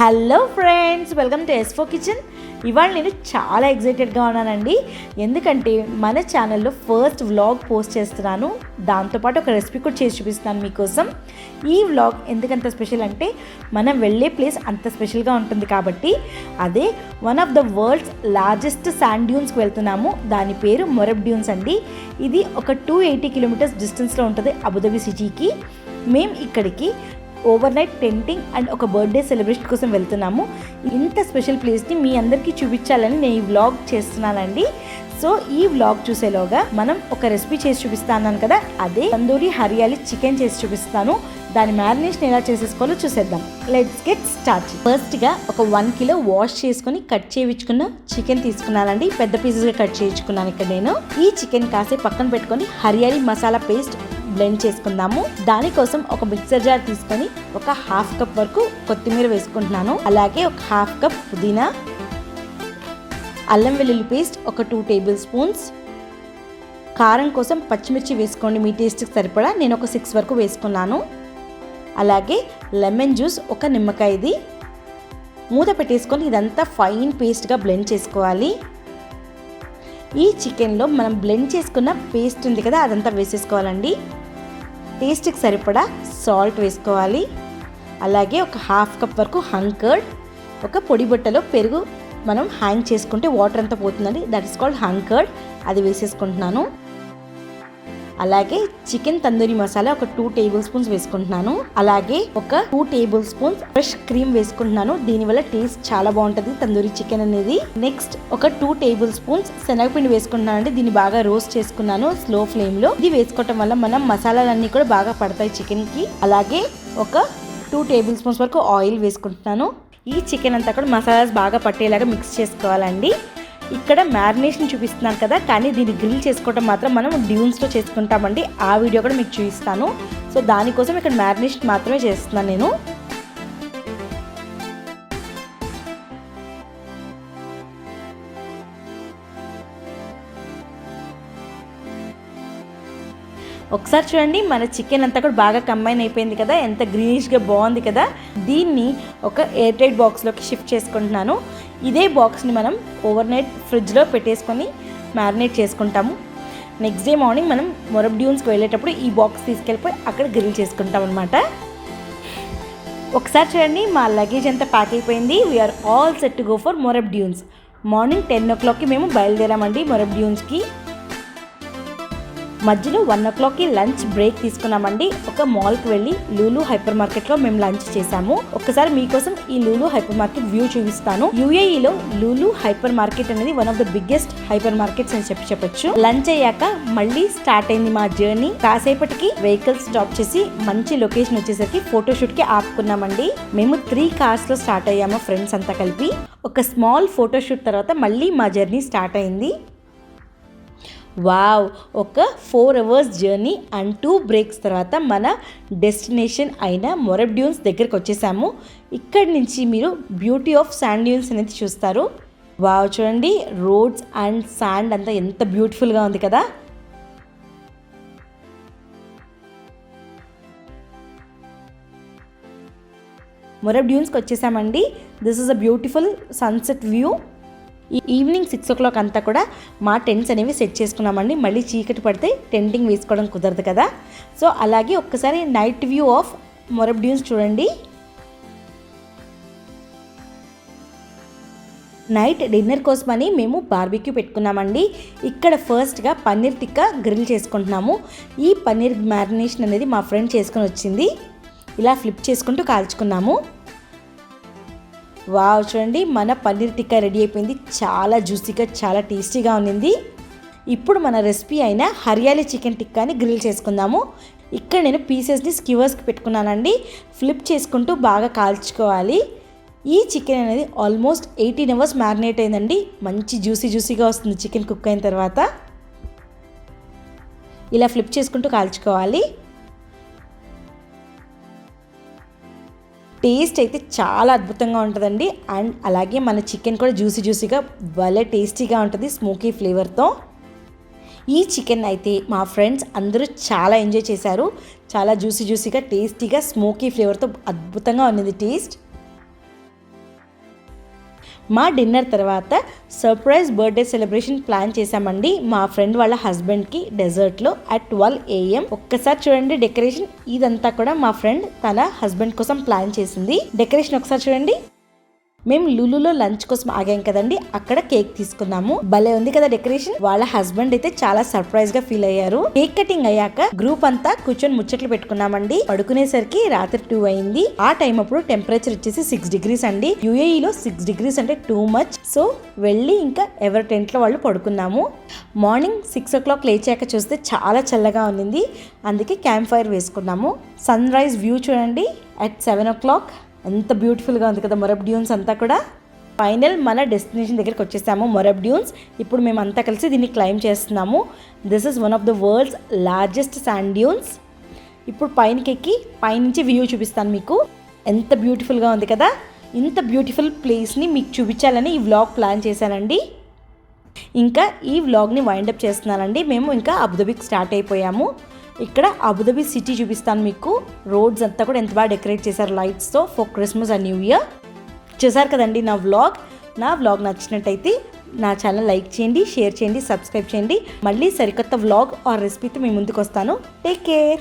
Hello friends, welcome to S4 kitchen. ఇవాళ నేను చాలా ఎక్సైటెడ్గా ఉన్నానండి. ఎందుకంటే మన ఛానల్లో ఫస్ట్ వ్లాగ్ పోస్ట్ చేస్తున్నాను. దాంతోపాటు ఒక రెసిపీ కూడా చేసి చూపిస్తున్నాను మీకోసం. ఈ వ్లాగ్ ఎందుకంత స్పెషల్ అంటే మనం వెళ్ళే ప్లేస్ అంత స్పెషల్గా ఉంటుంది కాబట్టి. అదే one of the world's largest sand డ్యూన్స్కి వెళ్తున్నాము. దాని పేరు మొరెబ్ డ్యూన్స్ అండి. ఇది ఒక 280 కిలోమీటర్స్ డిస్టెన్స్లో ఉంటుంది అబుదాబి సిటీకి. మేము ఇక్కడికి ఓవర్ నైట్ టెంటింగ్ అండ్ ఒక బర్త్డే సెలబ్రేషన్ కోసం వెళ్తున్నాము. ఇంత స్పెషల్ ప్లేస్ని మీ అందరికీ చూపించాలని నేను ఈ వ్లాగ్ చేస్తున్నానండి. సో ఈ వ్లాగ్ చూసేలోగా మనం ఒక రెసిపీ చేసి చూపిస్తాను కదా, అదే తందూరి హరియాలి చికెన్ చేసి చూపిస్తాను. దాని మ్యారినేషన్ ఎలా చేసేసుకోవాలో చూసేద్దాం. Let's get start. ఫస్ట్గా ఒక 1 కిలో వాష్ చేసుకుని కట్ చేయించుకున్న చికెన్ తీసుకున్నానండి. పెద్ద పీసెస్గా కట్ చేయించుకున్నాను ఇక్కడ నేను. ఈ చికెన్ కాసేపు పక్కన పెట్టుకొని హరియాలి మసాలా పేస్ట్ బ్లెండ్ చేసుకుందాము. దానికోసం ఒక మిక్సర్ జార్ తీసుకొని ఒక 1/2 కప్ వరకు కొత్తిమీర వేసుకుంటున్నాను. అలాగే ఒక 1/2 కప్ పుదీనా, అల్లం వెల్లుల్లి పేస్ట్ ఒక 2 టేబుల్ స్పూన్స్, కారం కోసం పచ్చిమిర్చి వేసుకోండి మీ టేస్ట్కి సరిపడా. నేను ఒక 6 వరకు వేసుకున్నాను. అలాగే లెమన్ జ్యూస్ ఒక నిమ్మకాయది. మూత పెట్టేసుకొని ఇదంతా ఫైన్ పేస్ట్గా బ్లెండ్ చేసుకోవాలి. ఈ చికెన్లో మనం బ్లెండ్ చేసుకున్న పేస్ట్ ఉంది కదా, అదంతా వేసేసుకోవాలండి. టేస్ట్కి సరిపడా సాల్ట్ వేసుకోవాలి. అలాగే ఒక 1/2 కప్ వరకు హంకర్డ్, ఒక పొడి బుట్టలో పెరుగు మనం హ్యాంగ్ చేసుకుంటే వాటర్ అంతా పోతుందండి, దట్ ఇస్ కాల్డ్ హంకర్డ్. అది వేసేసుకుంటున్నాను. అలాగే చికెన్ తందూరి మసాలా ఒక 2 టేబుల్ స్పూన్స్ వేసుకుంటున్నాను. అలాగే ఒక 2 టేబుల్ స్పూన్స్ ఫ్రెష్ క్రీమ్ వేసుకుంటున్నాను. దీనివల్ల టేస్ట్ చాలా బాగుంటుంది తందూరి చికెన్ అనేది. నెక్స్ట్ ఒక 2 టేబుల్ స్పూన్స్ శనగపిండి వేసుకుంటున్నాను అండి. దీన్ని బాగా రోస్ట్ చేసుకున్నాను స్లో ఫ్లేమ్ లో. ఇది వేసుకోవటం వల్ల మనం మసాలాలన్నీ కూడా బాగా పడతాయి చికెన్ కి. అలాగే ఒక 2 టేబుల్ స్పూన్స్ వరకు ఆయిల్ వేసుకుంటున్నాను. ఈ చికెన్ అంతా కూడా మసాలాస్ బాగా పట్టేలాగా మిక్స్ చేసుకోవాలండి. ఇక్కడ మ్యారినేషన్ చూపిస్తున్నాను కదా, కానీ దీన్ని గ్రిల్ చేసుకోవడం మాత్రం మనం డ్యూన్స్లో చేసుకుంటామండి. ఆ వీడియో కూడా మీకు చూపిస్తాను. సో దానికోసం ఇక్కడ మ్యారినేషన్ మాత్రమే చేస్తున్నాను నేను. ఒకసారి చూడండి, మన చికెన్ అంతా కూడా బాగా కంబైన్ అయిపోయింది కదా, ఎంత గ్రీనిష్గా బాగుంది కదా. దీన్ని ఒక ఎయిర్ టైట్ బాక్స్లోకి షిఫ్ట్ చేసుకుంటున్నాను. ఇదే బాక్స్ని మనం ఓవర్ నైట్ ఫ్రిడ్జ్లో పెట్టేసుకొని మ్యారినేట్ చేసుకుంటాము. నెక్స్ట్ డే మార్నింగ్ మనం మొరెబ్ డ్యూన్స్కి వెళ్ళేటప్పుడు ఈ బాక్స్ తీసుకెళ్ళిపోయి అక్కడ గ్రిల్ చేసుకుంటాం అనమాట. ఒకసారి చూడండి, మా లగేజ్ అంతా ప్యాక్ అయిపోయింది. We're all set to go for Moreeb dunes. Morning 10 o'clockకి మేము బయలుదేరామండి మొరెబ్ డ్యూన్స్కి. మధ్యలో 1 o'clockకి లంచ్ బ్రేక్ తీసుకున్నామండి. ఒక మాల్కి వెళ్ళి లూలు హైపర్ మార్కెట్లో మేము లంచ్ చేసాము. ఒక్కసారి మీకోసం ఈ లూలు హైపర్ మార్కెట్ వ్యూ చూపిస్తాను. UAEలో లూలు హైపర్ మార్కెట్ అనేది one of the biggest hyper markets అని చెప్పొచ్చు. లంచ్ అయ్యాక మళ్ళీ స్టార్ట్ అయింది మా జర్నీ. కాసేపటికి వెహికల్స్ స్టాప్ చేసి మంచి లొకేషన్ వచ్చేసరికి ఫోటోషూట్కి ఆపుకున్నామండి. మేము 3 కార్స్లో స్టార్ట్ అయ్యాము ఫ్రెండ్స్ అంతా కలిపి. ఒక స్మాల్ ఫోటోషూట్ తర్వాత మళ్ళీ మా జర్నీ స్టార్ట్ అయింది. వావ్, ఒక 4 hours జర్నీ అండ్ 2 బ్రేక్స్ తర్వాత మన డెస్టినేషన్ అయిన మొరెబ్ డ్యూన్స్ దగ్గరికి వచ్చేసాము. ఇక్కడి నుంచి మీరు బ్యూటీ ఆఫ్ శాండ్ డ్యూన్స్ అనేది చూస్తారు. వావ్, చూడండి రోడ్స్ అండ్ శాండ్ అంతా ఎంత బ్యూటిఫుల్గా ఉంది కదా. మొరెబ్ డ్యూన్స్కి వచ్చేసామండి. This is a beautiful sunset view. Evening 6 o'clock అంతా కూడా మా టెంట్స్ అనేవి సెట్ చేసుకున్నామండి. మళ్ళీ చీకటి పడితే టెంటింగ్ వేసుకోవడం కుదరదు కదా. సో అలాగే ఒక్కసారి నైట్ వ్యూ ఆఫ్ మొరెబ్ డ్యూన్స్ చూడండి. నైట్ డిన్నర్ కోసమని మేము బార్బిక్యూ పెట్టుకున్నామండి. ఇక్కడ ఫస్ట్గా పన్నీర్ టిక్కా గ్రిల్ చేసుకుంటున్నాము. ఈ పన్నీర్ మ్యారినేషన్ అనేది మా ఫ్రెండ్ చేసుకొని వచ్చింది. ఇలా ఫ్లిప్ చేసుకుంటూ కాల్చుకున్నాము. వావ్, చూడండి మన పన్నీర్ టిక్కా రెడీ అయిపోయింది. చాలా జ్యూసీగా చాలా టేస్టీగా ఉన్నింది. ఇప్పుడు మన రెసిపీ అయిన హరియాలి చికెన్ టిక్కాని గ్రిల్ చేసుకుందాము. ఇక్కడ నేను పీసెస్ని స్క్యూవర్స్కి పెట్టుకున్నానండి. ఫ్లిప్ చేసుకుంటూ బాగా కాల్చుకోవాలి. ఈ చికెన్ అనేది ఆల్మోస్ట్ 18 hours మ్యారినేట్ అయిందండి. మంచి జ్యూసీగా వస్తుంది చికెన్ కుక్ అయిన తర్వాత. ఇలా ఫ్లిప్ చేసుకుంటూ కాల్చుకోవాలి. టేస్ట్ అయితే చాలా అద్భుతంగా ఉంటుందండి. అండ్ అలాగే మన చికెన్ కూడా జ్యూసీగా భలే టేస్టీగా ఉంటుంది స్మోకీ ఫ్లేవర్తో. ఈ చికెన్ అయితే మా ఫ్రెండ్స్ అందరూ చాలా ఎంజాయ్ చేశారు. చాలా జ్యూసీగా టేస్టీగా స్మోకీ ఫ్లేవర్తో అద్భుతంగా ఉన్నది టేస్ట్. మా డిన్నర్ తర్వాత సర్ప్రైజ్ బర్త్డే సెలబ్రేషన్ ప్లాన్ చేశామండి మా ఫ్రెండ్ వాళ్ళ హస్బెండ్కి డెజర్ట్లో at 12 AM. ఒక్కసారి చూడండి డెకరేషన్, ఇదంతా కూడా మా ఫ్రెండ్ తన హస్బెండ్ కోసం ప్లాన్ చేసింది. డెకరేషన్ ఒకసారి చూడండి. మేము లులులో లంచ్ కోసం ఆగాం కదండి, అక్కడ కేక్ తీసుకున్నాము. భలే ఉంది కదా డెకరేషన్. వాళ్ళ హస్బెండ్ అయితే చాలా సర్ప్రైజ్ గా ఫీల్ అయ్యారు. కేక్ కటింగ్ అయ్యాక గ్రూప్ అంతా కూర్చొని ముచ్చట్లు పెట్టుకున్నామండి. పడుకునేసరికి రాత్రి 2 అయింది. ఆ టైం అప్పుడు టెంపరేచర్ వచ్చేసి 6 degrees అండి. UAE లో 6 degrees అంటే టూ మచ్. సో వెళ్ళి ఇంకా ఎవరి టెంట్ లో వాళ్ళు పడుకున్నాము. మార్నింగ్ 6 o'clock లేచాక చూస్తే చాలా చల్లగా ఉంది, అందుకే క్యాంప్ ఫైర్ వేసుకున్నాము. సన్ రైజ్ వ్యూ చూడండి at 7 o'clock. ఎంత బ్యూటిఫుల్గా ఉంది కదా మొరబ్ డ్యూన్స్ అంతా కూడా. ఫైనల్ మన డెస్టినేషన్ దగ్గరికి వచ్చేసాము, మొరబ్ డ్యూన్స్. ఇప్పుడు మేము అంతా కలిసి దీన్ని క్లైమ్ చేస్తున్నాము. This is one of the world's largest sand dunes. ఇప్పుడు పైనకి ఎక్కి పైనుంచి వ్యూ చూపిస్తాను మీకు. ఎంత బ్యూటిఫుల్గా ఉంది కదా. ఇంత బ్యూటిఫుల్ ప్లేస్ని మీకు చూపించాలని ఈ వ్లాగ్ ప్లాన్ చేశానండి. ఇంకా ఈ వ్లాగ్ని వైండప్ చేస్తున్నానండి. మేము ఇంకా అబుదాబీకి స్టార్ట్ అయిపోయాము. ఇక్కడ అబుదాబీ సిటీ చూపిస్తాను మీకు. రోడ్స్ అంతా కూడా ఎంత బాగా డెకరేట్ చేశారు లైట్స్తో for Christmas and new year. చూసారు కదండి నా వ్లాగ్ నచ్చినట్టయితే నా ఛానల్ లైక్ చేయండి, షేర్ చేయండి, సబ్స్క్రైబ్ చేయండి. మళ్ళీ సరికొత్త వ్లాగ్ ఆర్ రెసిపీతో మీ ముందుకు వస్తాను. Take care.